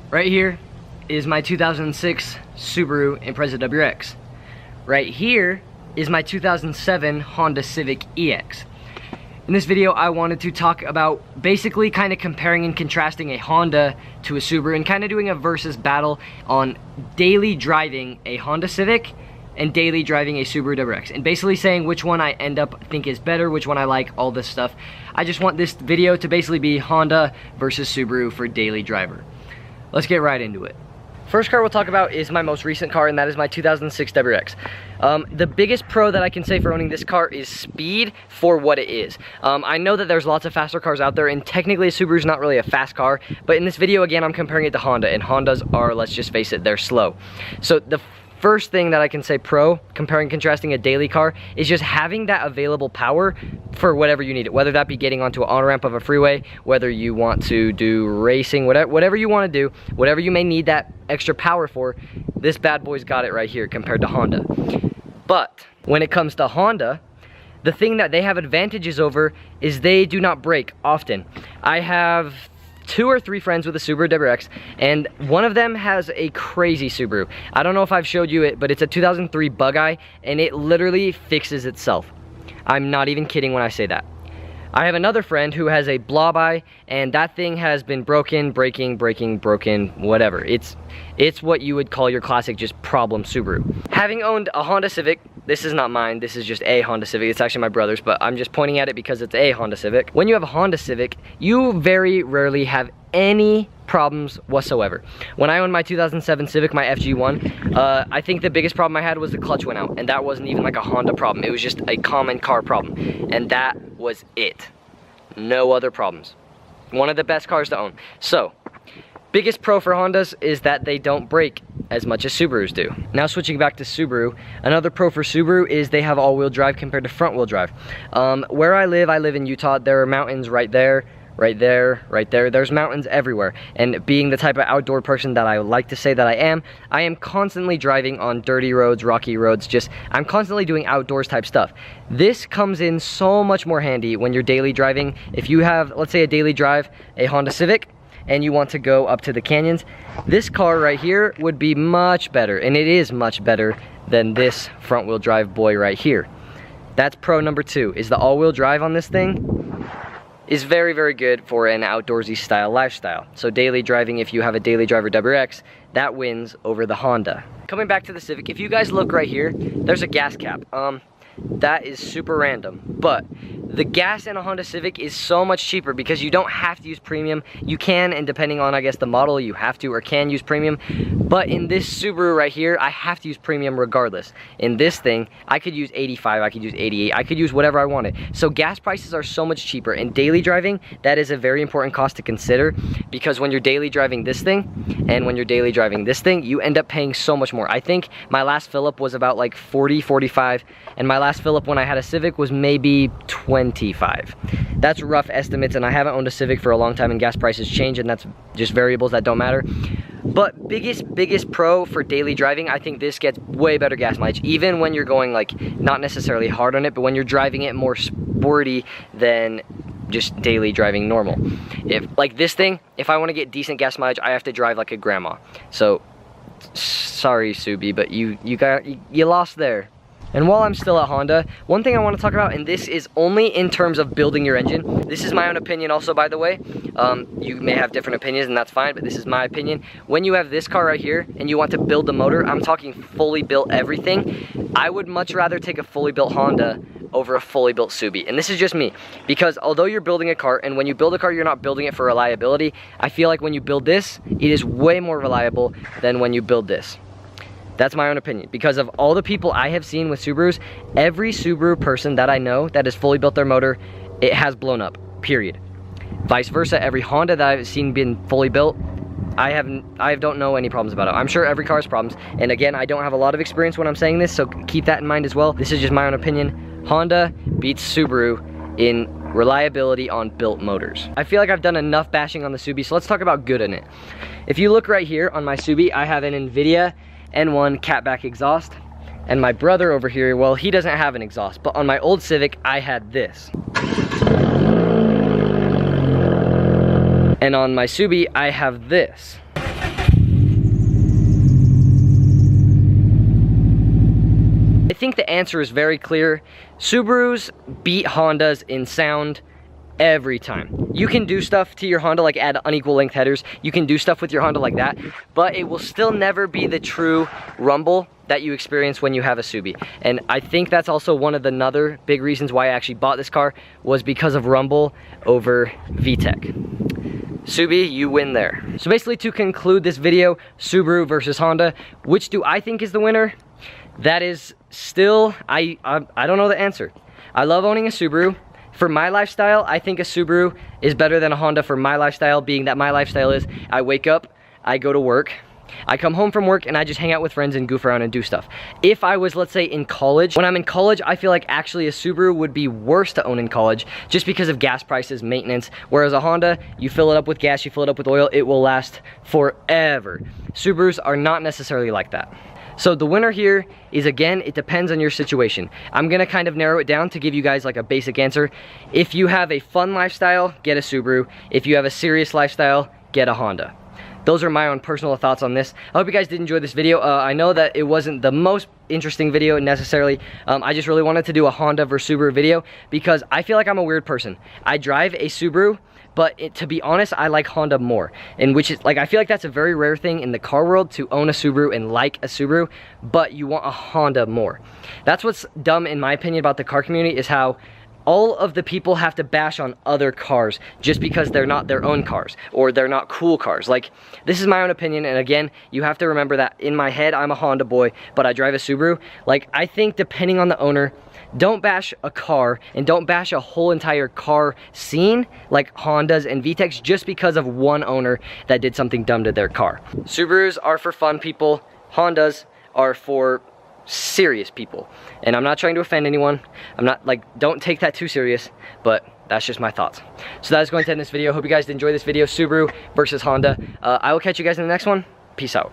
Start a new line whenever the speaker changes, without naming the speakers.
Right here is my 2006 Subaru Impreza WRX. Right here is my 2007 Honda Civic EX. In this video, I wanted to talk about basically kind of comparing and contrasting a Honda to a Subaru and kind of doing a versus battle on daily driving a Honda Civic and daily driving a Subaru WRX, and basically saying which one I end up think is better, which one I like, all this stuff. I just want this video to basically be Honda versus Subaru for daily driver. Let's get right into it. First car we'll talk about is my most recent car, and that is my 2006 WRX. The biggest pro that I can say for owning this car is speed for what it is. I know that there's lots of faster cars out there, and technically a Subaru is not really a fast car, but in this video, again, I'm comparing it to Honda, and Hondas are, let's just face it, they're slow. So the first thing that I can say pro, comparing, contrasting a daily car, is just having that available power for whatever you need it, whether that be getting onto an on-ramp of a freeway, whether you want to do racing, whatever you want to do, whatever you may need that extra power for, this bad boy's got it right here compared to Honda. But when it comes to Honda, the thing that they have advantages over is they do not break often. I have 2 or 3 friends with a Subaru WRX, and one of them has a crazy Subaru. I don't know if I've showed you it, but it's a 2003 Bug-Eye, and it literally fixes itself. I'm not even kidding when I say that. I have another friend who has a Blob-Eye, and that thing has been broken, breaking, broken, whatever. It's what you would call your classic just problem Subaru. Having owned a Honda Civic, this is not mine, this is just a Honda Civic, it's actually my brother's, but I'm just pointing at it because it's a Honda Civic. When you have a Honda Civic, you very rarely have any problems whatsoever. When I owned my 2007 Civic, my FG1, I think the biggest problem I had was the clutch went out, and that wasn't even like a Honda problem, it was just a common car problem, and that was it. No other problems. One of the best cars to own. So, biggest pro for Hondas is that they don't break as much as Subarus do. Now switching back to Subaru, another pro for Subaru is they have all-wheel drive compared to front-wheel drive. Where I live in Utah, there are mountains right there, right there, right there. There's mountains everywhere. And being the type of outdoor person that I like to say that I am constantly driving on dirty roads, rocky roads, I'm constantly doing outdoors type stuff. This comes in so much more handy when you're daily driving. If you have, let's say, a daily drive, a Honda Civic, and you want to go up to the canyons, this car right here would be much better, and it is much better than this front-wheel drive boy right here. That's pro number 2, is the all-wheel drive on this thing is very, very good for an outdoorsy style lifestyle. So daily driving, if you have a daily driver WRX, that wins over the Honda. Coming back to the Civic, if you guys look right here, there's a gas cap. That is super random, but the gas in a Honda Civic is so much cheaper because you don't have to use premium. You can, and depending on, I guess, the model, you have to or can use premium. But in this Subaru right here, I have to use premium regardless. In this thing, I could use 85, I could use 88, I could use whatever I wanted. So gas prices are so much cheaper. In daily driving, that is a very important cost to consider, because when you're daily driving this thing and when you're daily driving this thing, you end up paying so much more. I think my last fill-up was about like 40, 45, and my last fill-up when I had a Civic was maybe 25. That's rough estimates, and I haven't owned a Civic for a long time, and gas prices change, and that's just variables that don't matter. But biggest pro for daily driving, I think this gets way better gas mileage, even when you're going like not necessarily hard on it, but when you're driving it more sporty than just daily driving normal. If like this thing, if I want to get decent gas mileage, I have to drive like a grandma. So sorry, Subi, but you lost there. And while I'm still at Honda, one thing I want to talk about, and this is only in terms of building your engine. This is my own opinion also, by the way. You may have different opinions, and that's fine, but this is my opinion. When you have this car right here, and you want to build the motor, I'm talking fully built everything, I would much rather take a fully built Honda over a fully built Subi. And this is just me, because although you're building a car, and when you build a car, you're not building it for reliability, I feel like when you build this, it is way more reliable than when you build this. That's my own opinion, because of all the people I have seen with Subarus, every Subaru person that I know that has fully built their motor, it has blown up, period. Vice versa, every Honda that I've seen been fully built, I don't know any problems about it. I'm sure every car has problems, and again, I don't have a lot of experience when I'm saying this, so keep that in mind as well. This is just my own opinion. Honda beats Subaru in reliability on built motors. I feel like I've done enough bashing on the Subi, so let's talk about good in it. If you look right here on my Subi, I have an Invidia N1 Catback exhaust, and my brother over here, well, he doesn't have an exhaust, but on my old Civic, I had this. And on my Subi, I have this. I think the answer is very clear. Subarus beat Hondas in sound every time. You can do stuff to your Honda, like add unequal length headers. You can do stuff with your Honda like that, but it will still never be the true rumble that you experience when you have a Subi. And I think that's also one of the other big reasons why I actually bought this car, was because of rumble over VTEC. Subi, you win there. So basically, to conclude this video, Subaru versus Honda, which do I think is the winner? That is still, I don't know the answer. I love owning a Subaru. For my lifestyle, I think a Subaru is better than a Honda for my lifestyle, being that my lifestyle is I wake up, I go to work, I come home from work, and I just hang out with friends and goof around and do stuff. If I was, let's say, in college, when I'm in college, I feel like actually a Subaru would be worse to own in college just because of gas prices, maintenance, whereas a Honda, you fill it up with gas, you fill it up with oil, it will last forever. Subarus are not necessarily like that. So the winner here is, again, it depends on your situation. I'm gonna kind of narrow it down to give you guys like a basic answer. If you have a fun lifestyle, get a Subaru. If you have a serious lifestyle, get a Honda. Those are my own personal thoughts on this. I hope you guys did enjoy this video. I know that it wasn't the most interesting video necessarily. I just really wanted to do a Honda versus Subaru video because I feel like I'm a weird person. I drive a Subaru, but to be honest, I like Honda more. And which is, like, I feel like that's a very rare thing in the car world, to own a Subaru and like a Subaru, but you want a Honda more. That's what's dumb in my opinion about the car community, is how all of the people have to bash on other cars just because they're not their own cars or they're not cool cars. Like, this is my own opinion, and again, you have to remember that in my head, I'm a Honda boy, but I drive a Subaru. Like, I think depending on the owner, don't bash a car and don't bash a whole entire car scene like Hondas and VTECs just because of one owner that did something dumb to their car. Subarus are for fun people, Hondas are for serious people. And I'm not trying to offend anyone. I'm not, like, don't take that too serious, but that's just my thoughts. So that is going to end this video. Hope you guys did enjoy this video, Subaru versus Honda. I will catch you guys in the next one. Peace out.